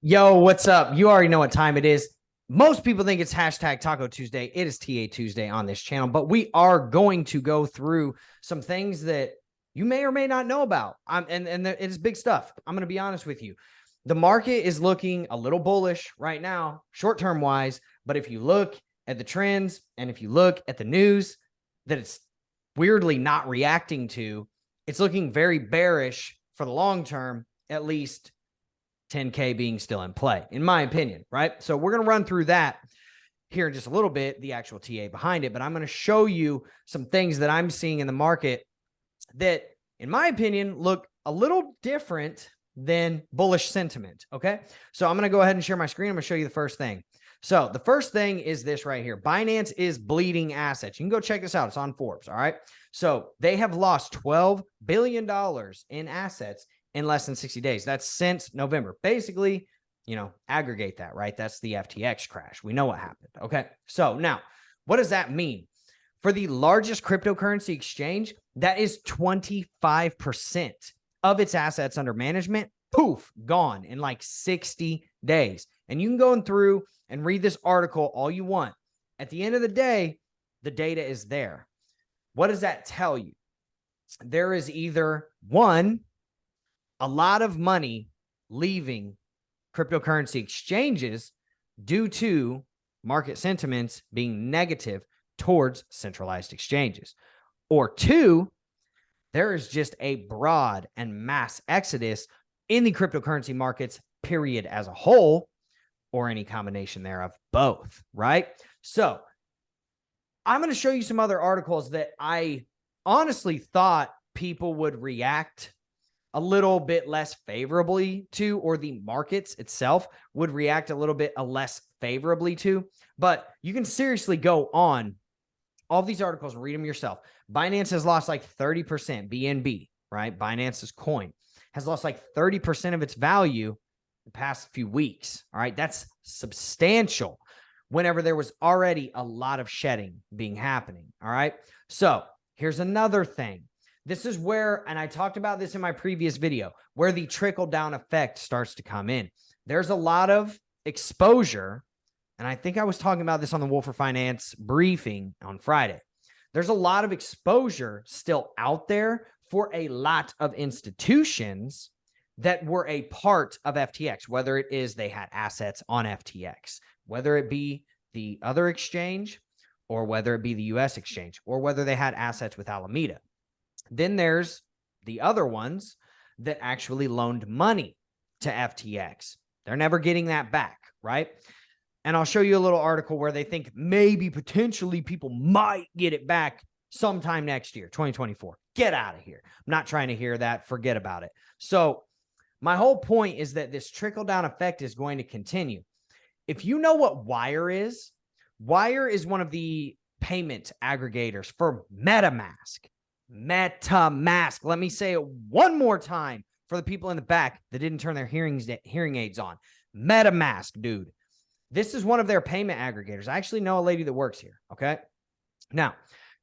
Yo, what's up? You already know what time it is. Most people think it's hashtag Taco Tuesday. It is TA Tuesday on this channel, but we are going to go through some things that you may or may not know about. It is big stuff. I'm going to be honest with you. The market is looking a little bullish right now, short-term wise, but if you look at the trends and if you look at the news that it's weirdly not reacting to, it's looking very bearish for the long term, at least 10K being still in play, in my opinion, right? So we're going to run through that here in just a little bit, the actual TA behind it, but I'm going to show you some things that I'm seeing in the market that, in my opinion, look a little different than bullish sentiment, okay? So I'm going to go ahead and share my screen. I'm going to show you the first thing. So the first thing is this right here. Binance is bleeding assets. You can go check this out. It's on Forbes, all right? So they have lost $12 billion in assets in less than 60 days. That's since November. Basically, aggregate that, right? That's the FTX crash. We know what happened. Okay. So now, what does that mean? For the largest cryptocurrency exchange, that is 25% of its assets under management, poof, gone in like 60 days. And you can go through and read this article all you want. At the end of the day, the data is there. What does that tell you? There is either one, a lot of money leaving cryptocurrency exchanges due to market sentiments being negative towards centralized exchanges. Or two, there is just a broad and mass exodus in the cryptocurrency markets, period, as a whole, or any combination thereof, both, right? So I'm going to show you some other articles that I honestly thought people would react a little bit less favorably to, or the markets itself would react a little bit less favorably to. But you can seriously go on all of these articles and read them yourself. Binance has lost like 30%, BNB, right? Binance's coin has lost like 30% of its value the past few weeks. All right. That's substantial whenever there was already a lot of shedding being happening. All right. So here's another thing. This is where, and I talked about this in my previous video, where the trickle-down effect starts to come in. There's a lot of exposure, and I think I was talking about this on the Wolfer Finance briefing on Friday. There's a lot of exposure still out there for a lot of institutions that were a part of FTX, whether it is they had assets on FTX, whether it be the other exchange, or whether it be the US exchange, or whether they had assets with Alameda. Then there's the other ones that actually loaned money to FTX. They're never getting that back, right? And I'll show you a little article where they think maybe potentially people might get it back sometime next year, 2024. Get out of here. I'm not trying to hear that. Forget about it. So my whole point is that this trickle-down effect is going to continue. If you know what Wire is one of the payment aggregators for MetaMask. MetaMask. Let me say it one more time for the people in the back that didn't turn their hearing aids on. MetaMask, dude. This is one of their payment aggregators. I actually know a lady that works here, okay? Now,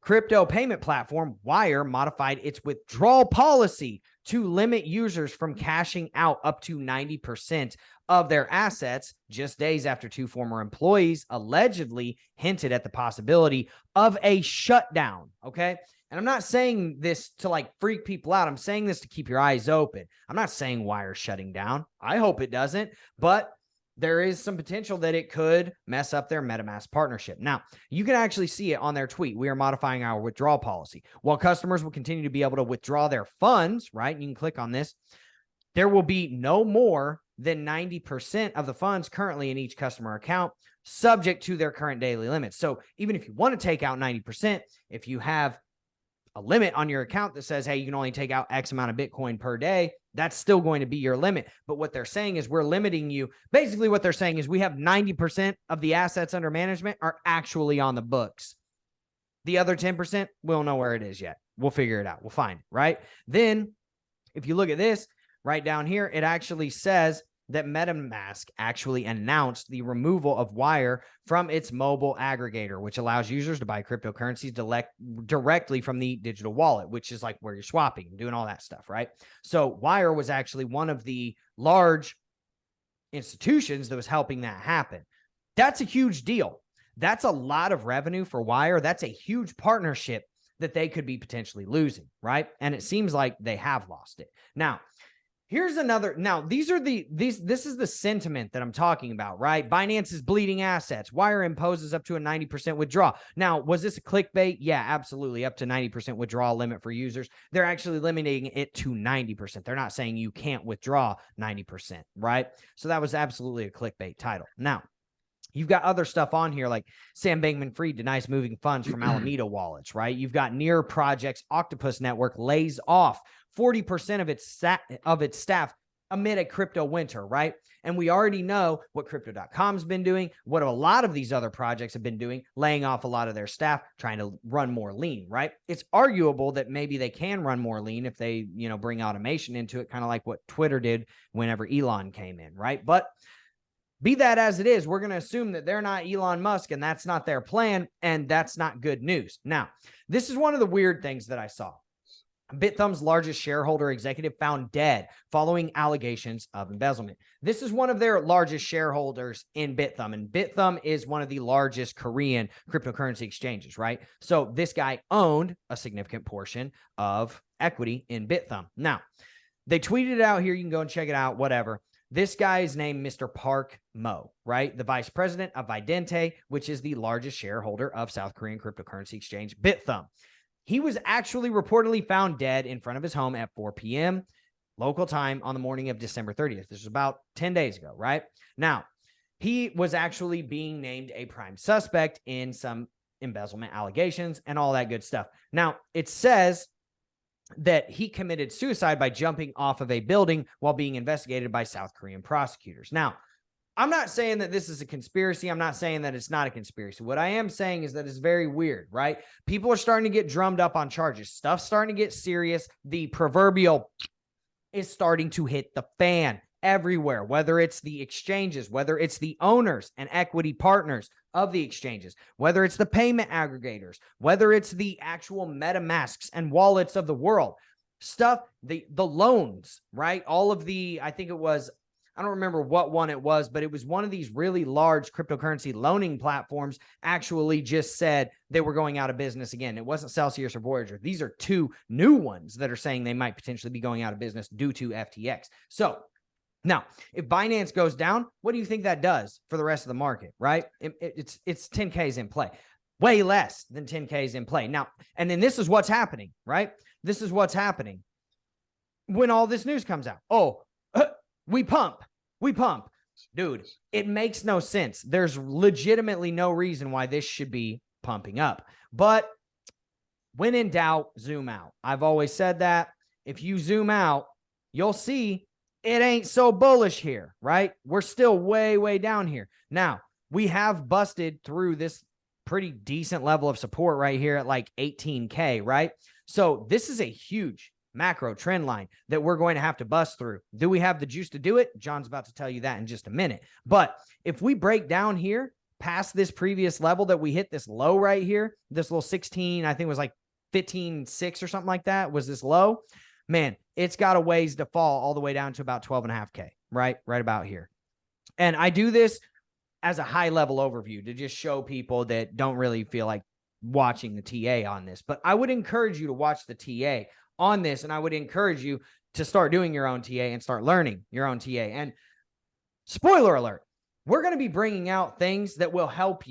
crypto payment platform Wire modified its withdrawal policy to limit users from cashing out up to 90% of their assets just days after two former employees allegedly hinted at the possibility of a shutdown, okay? And I'm not saying this to like freak people out. I'm saying this to keep your eyes open. I'm not saying Wire's shutting down. I hope it doesn't, but there is some potential that it could mess up their MetaMask partnership. Now, you can actually see it on their tweet. We are modifying our withdrawal policy. While customers will continue to be able to withdraw their funds, right? You can click on this. There will be no more than 90% of the funds currently in each customer account, subject to their current daily limits. So even if you want to take out 90%, if you have a limit on your account that says, hey, you can only take out X amount of Bitcoin per day, that's still going to be your limit. But what they're saying is we're limiting you. Basically, what they're saying is we have 90% of the assets under management are actually on the books. The other 10%, we don't know where it is yet. We'll figure it out. We'll find it, right? Then if you look at this right down here, it actually says that MetaMask actually announced the removal of Wire from its mobile aggregator, which allows users to buy cryptocurrencies directly from the digital wallet, which is like where you're swapping and doing all that stuff, right? So Wire was actually one of the large institutions that was helping that happen. That's a huge deal. That's a lot of revenue for Wire. That's a huge partnership that they could be potentially losing, right? And it seems like they have lost it. Now, here's another. Now, this is the sentiment that I'm talking about, right? Binance is bleeding assets. Wire imposes up to a 90% withdrawal. Now, was this a clickbait? Yeah, absolutely. Up to 90% withdrawal limit for users. They're actually limiting it to 90%. They're not saying you can't withdraw 90%, right? So that was absolutely a clickbait title. Now, you've got other stuff on here like Sam Bankman-Fried denies moving funds from Alameda wallets, right? You've got Near Project's Octopus Network lays off 40% of its staff amid a crypto winter, right? And we already know what Crypto.com's been doing, what a lot of these other projects have been doing, laying off a lot of their staff, trying to run more lean, right? It's arguable that maybe they can run more lean if they, bring automation into it, kind of like what Twitter did whenever Elon came in, right? But be that as it is, we're going to assume that they're not Elon Musk and that's not their plan, and that's not good news. Now, this is one of the weird things that I saw. BitThumb's largest shareholder executive found dead following allegations of embezzlement. This is one of their largest shareholders in BitThumb, and BitThumb is one of the largest Korean cryptocurrency exchanges, right? So this guy owned a significant portion of equity in BitThumb. Now, they tweeted it out here. You can go and check it out, whatever. This guy is named Mr. Park Mo, right? The vice president of Vidente, which is the largest shareholder of South Korean cryptocurrency exchange BitThumb. He was actually reportedly found dead in front of his home at 4 p.m. local time on the morning of December 30th. This was about 10 days ago, right? Now, he was actually being named a prime suspect in some embezzlement allegations and all that good stuff. Now, it says that he committed suicide by jumping off of a building while being investigated by South Korean prosecutors. Now, I'm not saying that this is a conspiracy. I'm not saying that it's not a conspiracy. What I am saying is that it's very weird, right? People are starting to get drummed up on charges. Stuff's starting to get serious. The proverbial is starting to hit the fan everywhere, whether it's the exchanges, whether it's the owners and equity partners of the exchanges, whether it's the payment aggregators, whether it's the actual MetaMasks and wallets of the world. Stuff, the loans, right? All of the, I think it was, I don't remember what one it was, but it was one of these really large cryptocurrency loaning platforms actually just said they were going out of business again. It wasn't Celsius or Voyager. These are two new ones that are saying they might potentially be going out of business due to FTX. So now, if Binance goes down, what do you think that does for the rest of the market, right? It's 10Ks in play. Way less than 10Ks in play. Now, and then this is what's happening, right? This is what's happening when all this news comes out. Oh, we pump. Dude, it makes no sense. There's legitimately no reason why this should be pumping up. But when in doubt, zoom out. I've always said that. If you zoom out, you'll see it ain't so bullish here, right? We're still way, way down here. Now, we have busted through this pretty decent level of support right here at like 18K, right? So this is a huge macro trend line that we're going to have to bust through. Do we have the juice to do it? John's about to tell you that in just a minute. But if we break down here past this previous level that we hit, this low right here, this little 16, I think it was like 15.6 or something like that was this low, man, it's got a ways to fall all the way down to about 12.5K, right? Right about here. And I do this as a high level overview to just show people that don't really feel like watching the TA on this. But I would encourage you to watch the TA on this, and I would encourage you to start doing your own TA and start learning your own TA. And spoiler alert, we're going to be bringing out things that will help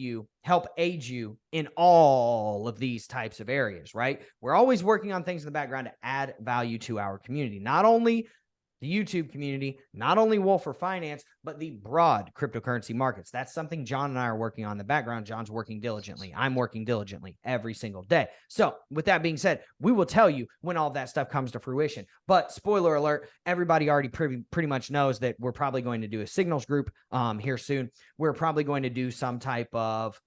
aid you in all of these types of areas, right? We're always working on things in the background to add value to our community, not only the YouTube community, not only Wolfer Finance, but the broad cryptocurrency markets. That's something John and I are working on in the background. John's working diligently. I'm working diligently every single day. So with that being said, we will tell you when all of that stuff comes to fruition. But spoiler alert, everybody already pretty much knows that we're probably going to do a signals group here soon. We're probably going to do some type of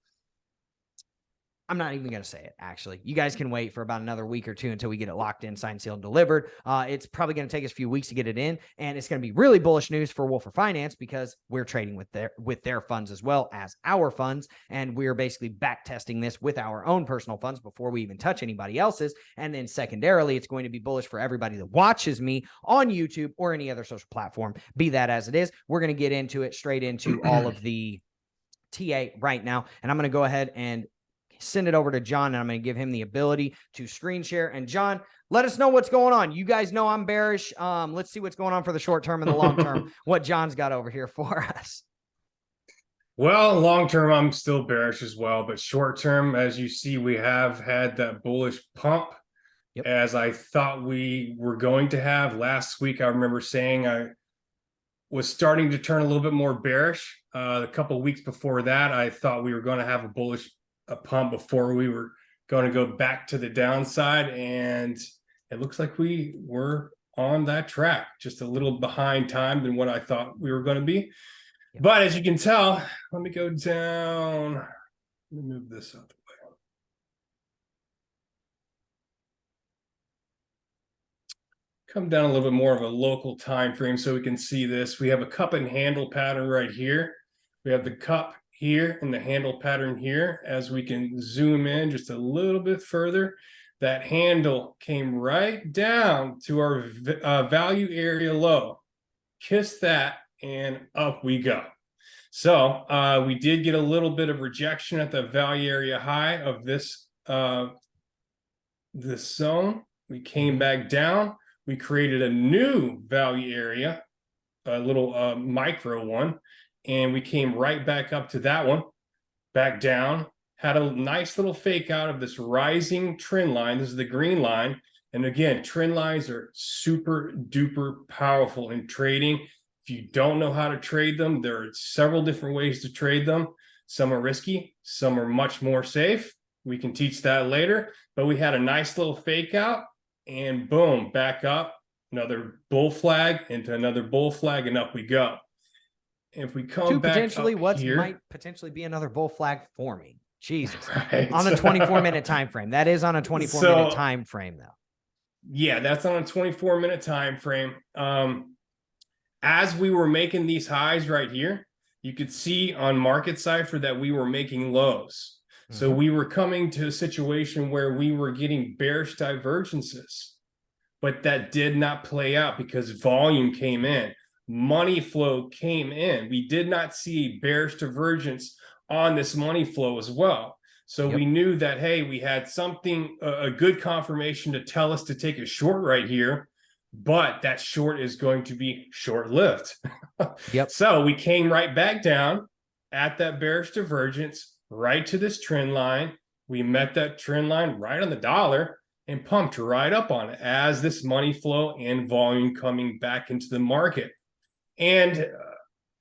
I'm not even going to say it, actually. You guys can wait for about another week or two until we get it locked in, signed, sealed, and delivered. It's probably going to take us a few weeks to get it in, and it's going to be really bullish news for Wolfer Finance because we're trading with their funds as well as our funds, and we're basically back testing this with our own personal funds before we even touch anybody else's. And then secondarily, it's going to be bullish for everybody that watches me on YouTube or any other social platform, be that as it is. We're going to get into it, straight into all of the TA right now, and I'm going to go ahead and send it over to John, and I'm going to give him the ability to screen share. And John, let us know what's going on. You guys know I'm bearish. Let's see what's going on for the short term and the long term, what John's got over here for us. Well, long term, I'm still bearish as well, but short term, as you see, we have had that bullish pump as I thought we were going to have. Last week, I remember saying I was starting to turn a little bit more bearish. A couple of weeks before that, I thought we were going to have a bullish pump before we were going to go back to the downside, and it looks like we were on that track, just a little behind time than what I thought we were going to be. But as you can tell, let me go down. Let me move this out the way. Come down a little bit more of a local time frame so we can see this. We have a cup and handle pattern right here. We have the cup here and the handle pattern here. As we can zoom in just a little bit further, that handle came right down to our value area low. Kiss that, and up we go. So we did get a little bit of rejection at the value area high of this zone. We came back down. We created a new value area, a little micro one, and we came right back up to that one, back down, had a nice little fake out of this rising trend line. This is the green line. And again, trend lines are super duper powerful in trading. If you don't know how to trade them, there are several different ways to trade them. Some are risky, some are much more safe. We can teach that later, but we had a nice little fake out, and boom, back up, another bull flag into another bull flag, and up we go. If we come back potentially up what here, might potentially be another bull flag forming. Jesus. Right. On the 24-minute time frame. That is on a 24-minute time frame, though. Yeah, that's on a 24-minute time frame. As we were making these highs right here, you could see on market cipher that we were making lows. So we were coming to a situation where we were getting bearish divergences, but that did not play out because volume came in. Money flow came in. We did not see bearish divergence on this money flow as well. So we knew that, hey, we had something, a good confirmation to tell us to take a short right here, but that short is going to be short-lived. So we came right back down at that bearish divergence, right to this trend line. We met that trend line right on the dollar and pumped right up on it as this money flow and volume coming back into the market. And,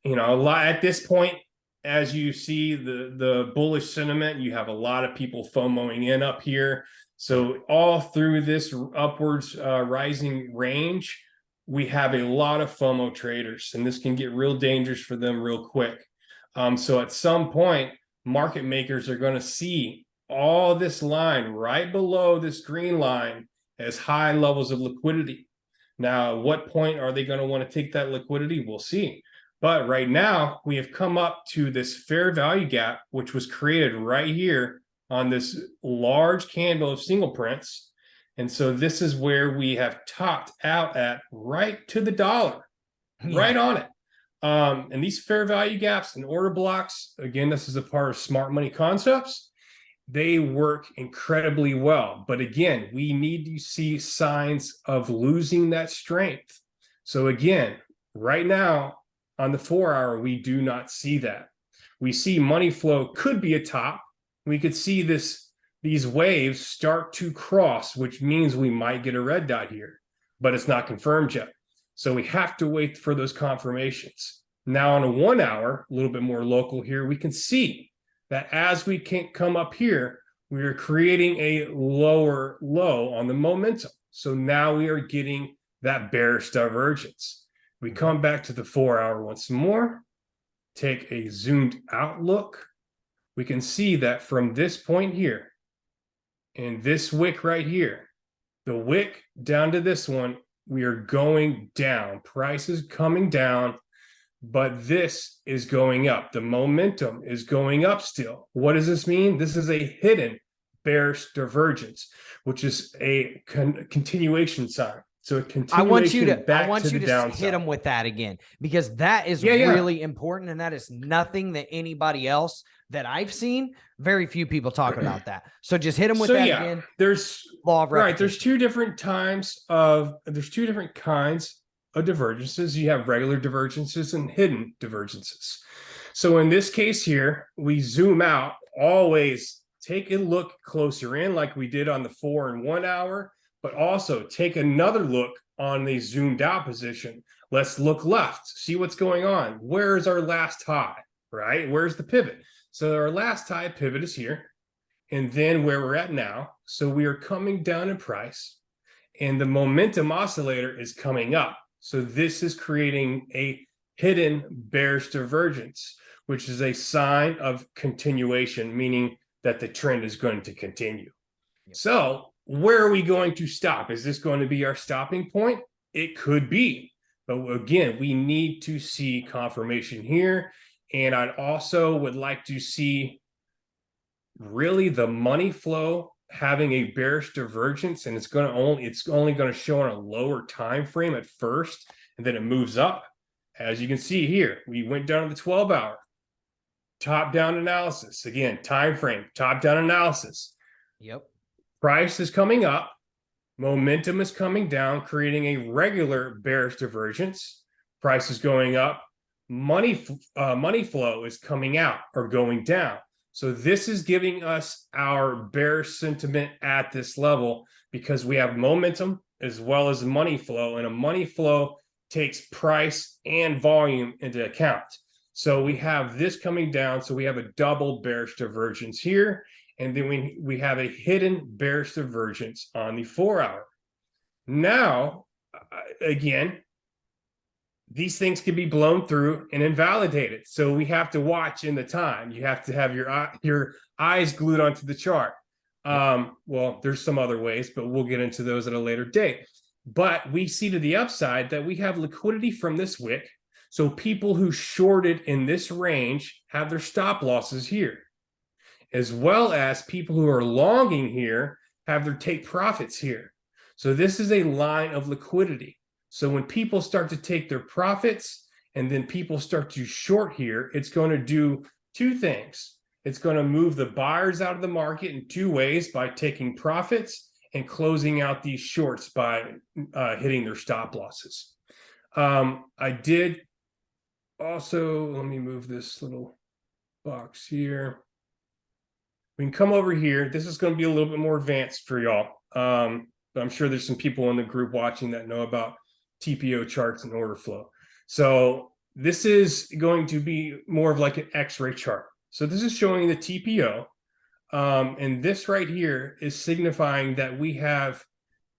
at this point, as you see the bullish sentiment, you have a lot of people FOMOing in up here. So all through this upwards rising range, we have a lot of FOMO traders, and this can get real dangerous for them real quick. So at some point, market makers are going to see all this line right below this green line as high levels of liquidity. Now, at what point are they going to want to take that liquidity? We'll see. But right now, we have come up to this fair value gap, which was created right here on this large candle of single prints. And so this is where we have topped out at right to the dollar, right on it. And these fair value gaps and order blocks, again, this is a part of smart money concepts. They work incredibly well. But again, we need to see signs of losing that strength. So again, right now on the 4-hour, we do not see that. We see money flow could be a top. We could see these waves start to cross, which means we might get a red dot here, but it's not confirmed yet. So we have to wait for those confirmations. Now on a 1-hour, a little bit more local here, we can see that as we can come up here, we are creating a lower low on the momentum. So now we are getting that bearish divergence. We come back to the 4-hour once more, take a zoomed out look. We can see that from this point here, And this wick right here, the wick down to this one, we are going down. Price is coming down, but this is going up. The momentum is going up still. What does this mean? This is a hidden bearish divergence, which is a continuation sign. So a continuation back to the downside. Hit them with that again, because that is really important. And that is nothing that anybody else that I've seen, very few people talk about that. So just hit them with that again. There's law of repetition. There's two different kinds of divergences. You have regular divergences and hidden divergences. So in this case here, we zoom out, always take a look closer in like we did on the 4 and 1 hour, but also take another look on the zoomed out position. Let's look left, see what's going on. Where's our last high, right? Where's the pivot? So our last high pivot is here, and then where we're at now. So we are coming down in price, and the momentum oscillator is coming up. So this is creating a hidden bearish divergence, which is a sign of continuation, meaning that the trend is going to continue. So where are we going to stop? Is this going to be our stopping point? It could be. But again, we need to see confirmation here. And I'd also would like to see really the money flow having a bearish divergence, and it's only going to show on a lower time frame at first, and then it moves up. As you can see here, we went down to the 12-hour. Top-down analysis. Again, time frame, top-down analysis. Yep. Price is coming up. Momentum is coming down, creating a regular bearish divergence. Price is going up. Money flow is coming out or going down. So this is giving us our bearish sentiment at this level because we have momentum as well as money flow, and a money flow takes price and volume into account. So we have this coming down. So we have a double bearish divergence here. And then we have a hidden bearish divergence on the 4-hour. Now, again, these things can be blown through and invalidated. So we have to watch in the time. You have to have your eyes glued onto the chart. Well, there's some other ways, but we'll get into those at a later date. But we see to the upside that we have liquidity from this wick. So people who shorted in this range have their stop losses here, as well as people who are longing here have their take profits here. So this is a line of liquidity. So when people start to take their profits and then people start to short here, it's going to do two things. It's going to move the buyers out of the market in two ways, by taking profits and closing out these shorts by hitting their stop losses. I did also, let me move this little box here. We can come over here. This is going to be a little bit more advanced for y'all. But I'm sure there's some people in the group watching that know about TPO charts and order flow. So this is going to be more of like an X-ray chart. So this is showing the TPO. And this right here is signifying that we have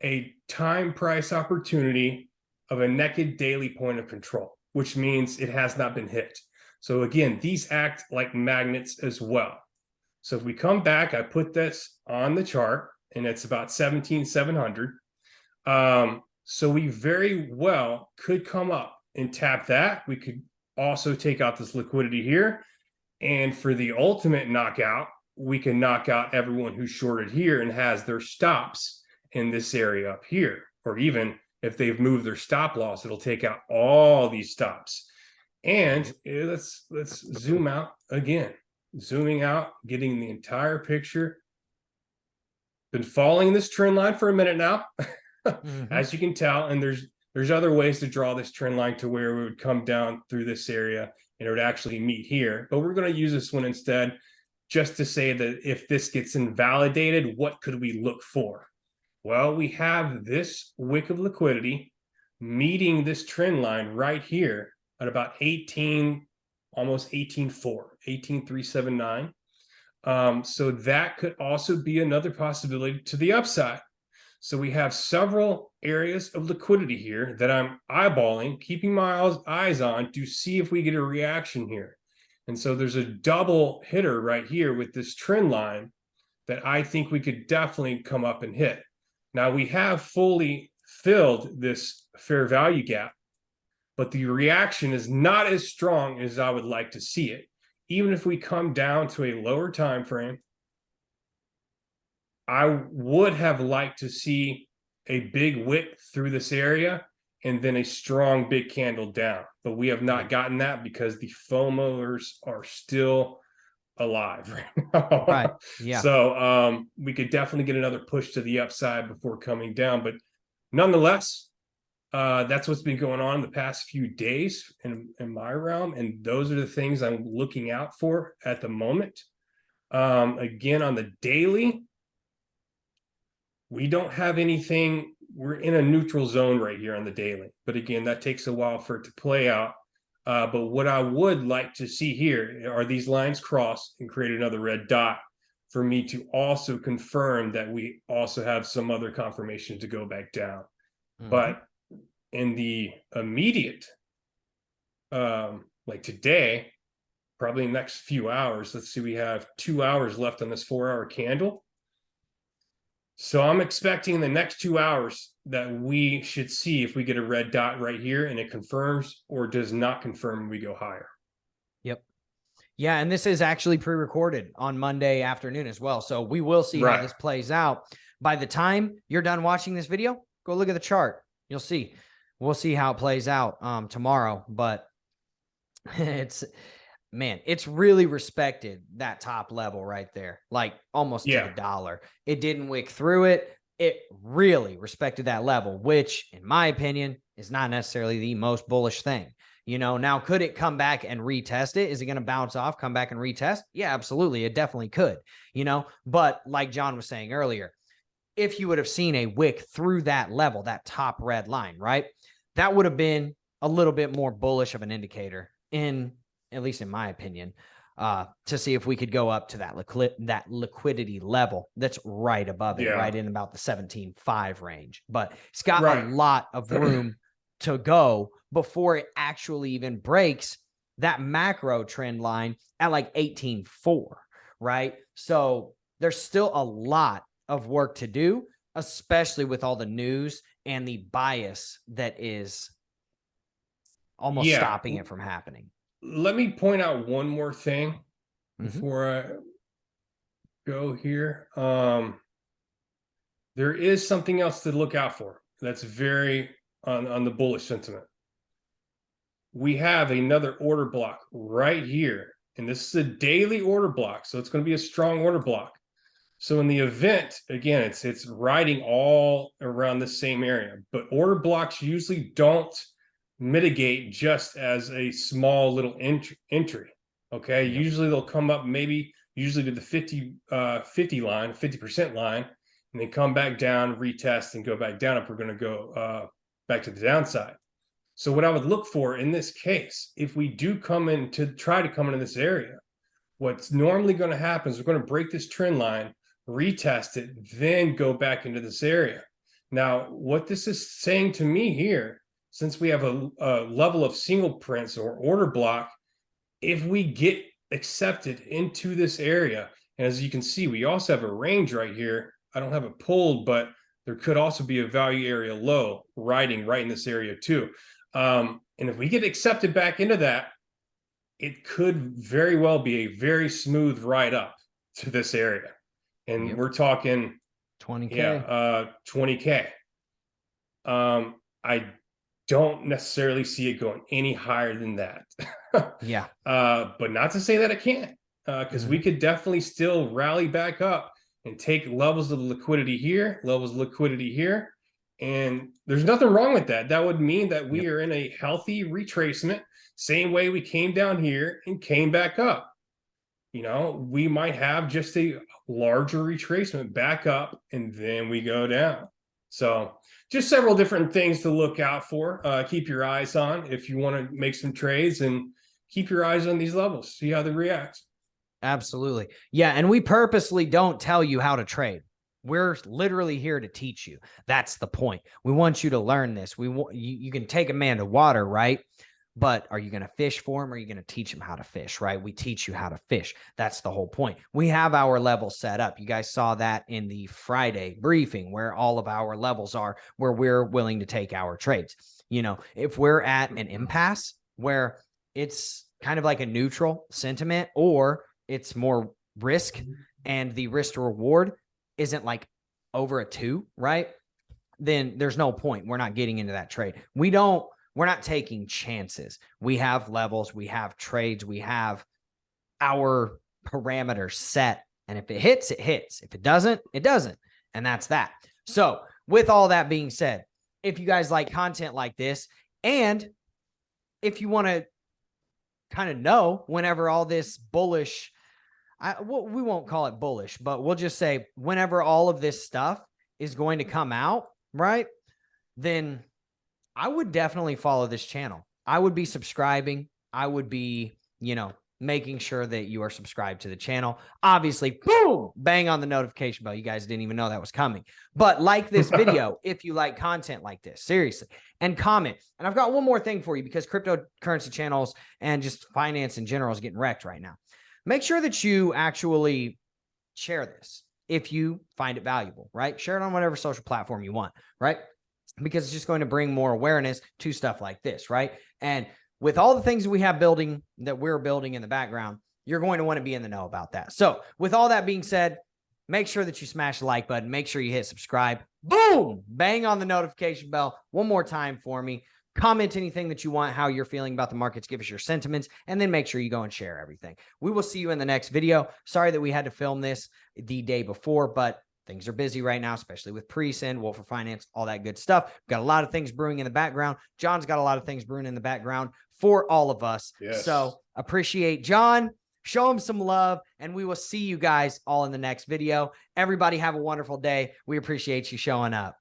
a time price opportunity of a naked daily point of control, which means it has not been hit. So again, these act like magnets as well. So if we come back, I put this on the chart, and it's about 17,700. So we very well could come up and tap that. We could also take out this liquidity here. And for the ultimate knockout, we can knock out everyone who shorted here and has their stops in this area up here. Or even if they've moved their stop loss, it'll take out all these stops. And let's zoom out again. Zooming out, getting the entire picture. Been following this trend line for a minute now, as you can tell, and there's other ways to draw this trend line to where we would come down through this area and it would actually meet here. But we're going to use this one instead, just to say that if this gets invalidated, what could we look for? Well, we have this wick of liquidity meeting this trend line right here at about 18, almost 18.4, 18,379. So that could also be another possibility to the upside. So we have several areas of liquidity here that I'm eyeballing, keeping my eyes on to see if we get a reaction here. And so there's a double hitter right here with this trend line that I think we could definitely come up and hit. Now, we have fully filled this fair value gap, but the reaction is not as strong as I would like to see it. Even if we come down to a lower time frame, I would have liked to see a big wick through this area and then a strong big candle down. But we have not gotten that because the FOMOers are still alive right now. Right. Yeah. So we could definitely get another push to the upside before coming down. But nonetheless, that's what's been going on the past few days in my realm. And those are the things I'm looking out for at the moment. Again, on the daily, we don't have anything. We're in a neutral zone right here on the daily. But again, that takes a while for it to play out. But what I would like to see here are these lines cross and create another red dot for me to also confirm that we also have some other confirmation to go back down. But in the immediate, like today, probably in the next few hours, let's see, we have 2 hours left on this 4-hour candle. So I'm expecting in the next 2 hours that we should see if we get a red dot right here and it confirms or does not confirm and we go higher. Yep. Yeah. And this is actually pre-recorded on Monday afternoon as well. So we will see how this plays out. By the time you're done watching this video, go look at the chart. You'll see. We'll see how it plays out tomorrow. But it's really respected, that top level right there, like almost to the dollar. It didn't wick through it. It really respected that level, which in my opinion is not necessarily the most bullish thing. You know, now could it come back and retest it? Is it going to bounce off, come back and retest? Yeah, absolutely. It definitely could, you know, but like John was saying earlier, if you would have seen a wick through that level, that top red line, right? That would have been a little bit more bullish of an indicator at least in my opinion, to see if we could go up to that liquidity level that's right above it, right in about the 17.5 range. But it's got a lot of room to go before it actually even breaks that macro trend line at like 18.4, right? So there's still a lot of work to do, especially with all the news and the bias that is almost stopping it from happening. Let me point out one more thing before I go here. There is something else to look out for that's very on the bullish sentiment. We have another order block right here, and this is a daily order block, so it's going to be a strong order block. So in the event, again, it's riding all around the same area, but order blocks usually don't mitigate just as a small little entry. Okay. Usually they'll come up usually to the 50 line, 50% line, and then come back down, retest, and go back down if we're going to go back to the downside. So what I would look for in this case, if we do try to come into this area, what's normally going to happen is we're going to break this trend line, retest it, then go back into this area. Now, what this is saying to me here, since we have a level of single prints or order block, if we get accepted into this area, and as you can see, we also have a range right here. I don't have it pulled, but there could also be a value area low riding right in this area too. And if we get accepted back into that, it could very well be a very smooth ride up to this area. And we're talking 20K. Yeah, 20K. I don't necessarily see it going any higher than that. But not to say that it can't, because we could definitely still rally back up and take levels of liquidity here, levels of liquidity here. And there's nothing wrong with that. That would mean that we are in a healthy retracement, same way we came down here and came back up. You know, we might have just a larger retracement back up and then we go down. So just several different things to look out for. Keep your eyes on if you want to make some trades, and keep your eyes on these levels. See how they react. Absolutely. Yeah. And we purposely don't tell you how to trade. We're literally here to teach you. That's the point. We want you to learn this. We want you can take a man to water, right? But are you going to fish for them? Or are you going to teach them how to fish, right? We teach you how to fish. That's the whole point. We have our levels set up. You guys saw that in the Friday briefing where all of our levels are, where we're willing to take our trades. You know, if we're at an impasse where it's kind of like a neutral sentiment, or it's more risk and the risk to reward isn't like over a 2, right? Then there's no point. We're not getting into that trade. We're not taking chances. We have levels, we have trades, we have our parameters set. And if it hits, it hits. If it doesn't, it doesn't. And that's that. So with all that being said, if you guys like content like this, and if you want to kind of know whenever all this bullish, we won't call it bullish, but we'll just say whenever all of this stuff is going to come out, right? Then I would definitely follow this channel. I would be subscribing. I would be, you know, making sure that you are subscribed to the channel. Obviously, boom, bang on the notification bell. You guys didn't even know that was coming. But like this video if you like content like this, seriously, and comment. And I've got one more thing for you, because cryptocurrency channels and just finance in general is getting wrecked right now. Make sure that you actually share this if you find it valuable, right? Share it on whatever social platform you want, right? Because it's just going to bring more awareness to stuff like this, right? And with all the things that we have building, that we're building in the background, you're going to want to be in the know about that. So with all that being said, make sure that you smash the like button. Make sure you hit subscribe. Boom! Bang on the notification bell one more time for me. Comment anything that you want, how you're feeling about the markets. Give us your sentiments, and then make sure you go and share everything. We will see you in the next video. Sorry that we had to film this the day before, but things are busy right now, especially with Presend, Wolf for Finance, all that good stuff. We've got a lot of things brewing in the background. John's got a lot of things brewing in the background for all of us. Yes. So appreciate John. Show him some love, and we will see you guys all in the next video. Everybody have a wonderful day. We appreciate you showing up.